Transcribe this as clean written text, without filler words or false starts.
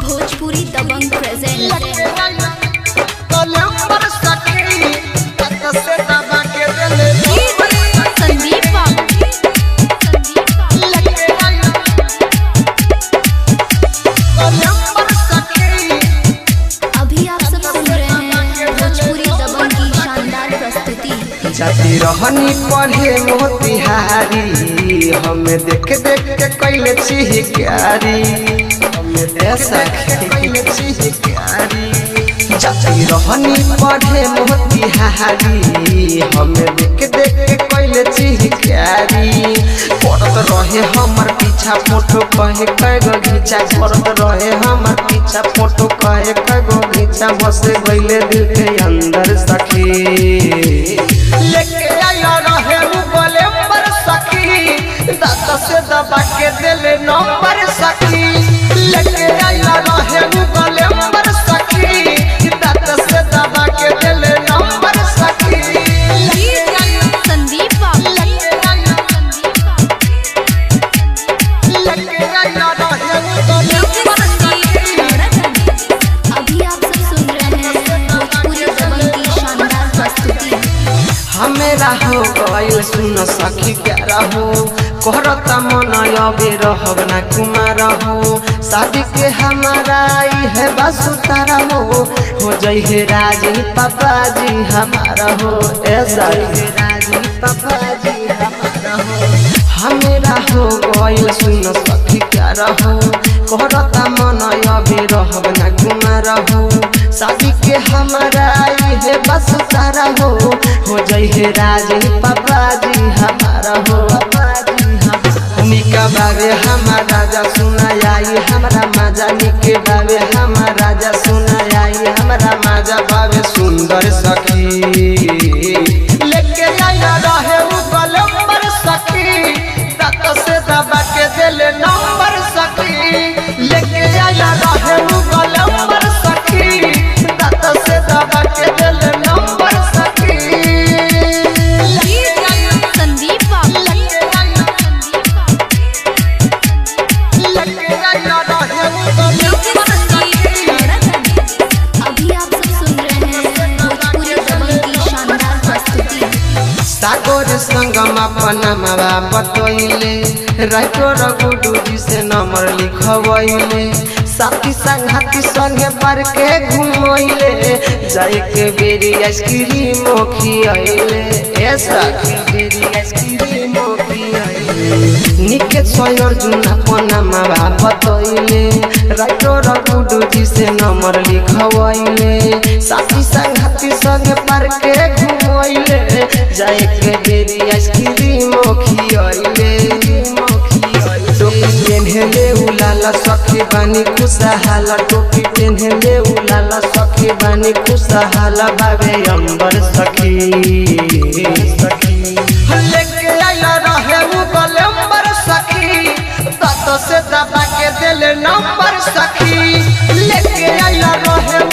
भोजपुरी दबंग प्रेजेंट जाती रहनी पढ़े मोतिहारी हमें देख देख के कैले चिहिकारी हमें ऐसा कैले चिहिकारी जाती रहनी पढ़े मोतिहारी हमें देख देख के कैले चिहिकारी पड़त रहे हमर पीछा फोटो कहे कैगो घीचा पड़त रहे हमर पीछा फोटो कहे कैगो घीचा बस गइले दिल के अंदर सखी लेके आया रहे बोले पर सखी दांत से दबा के दिले नंबर सखी लेके आया रहे बोले पर सखी दांत से दबा के दिले नंबर सखी संदीप लेके आया रहे अभी आप सब सुन रहे हैं भोजपुरी दबंग की शानदार प्रस्तुति। हमेरा हो गइल सुन सखी प्यारा हो कहरता मन अबे रहब ना कुमार हो शादी के हमारा है बसुतारा हो जई है राजी पापा जी हमारा हो ऐसा राजी पापा जी हमारा हो हमेरा हो गइल सुन सखी प्यारा हो कहरता मन अबे रहब ना कुमार हो शादी के हमारा है बसुतारा हो जई है राजी पापा जी हमारा हो निका बाबे हमारा राजा सुना आई हमारा मजा निके बाबे हमारा राजा सुना आई हमारा मजा बाबे सुंदर सखी लेके आया रहे नंबर सखी दांत से दबा के दिले नंबर सखी लेके आया रहे नंबर सखी दांत से दबा के दिले नंबर सखी संदीप अभी आप सब सुन रहे हैं भोजपुरी दबंग की शानदार प्रस्तुति। सागर संगम अपना मावा बतैले राइटो रघुडू जी से नंबर लिखवैले साथी संघाती संगे पर के घुमैले जाए के बेरी आइसक्रीम खियाइले ऐसा के बेरी आइसक्रीम खियाइले निके सोयर जुन अपना मावा बतैले राइटो रघुडू जी से नंबर लिखवैले साथी संघाती संगे पर के घुमैले जाए के बेरी आइसक्रीम खियाइले टोपी पेन्हले उलाला सखी बानी खुशहाल टोपी पेन्हले उलाला सखी बानी खुशहाल बाबे अंबर सखी लेके आया रहे नंबर सखी दांत से दबा के दिले नंबर सखी लेके आया रहे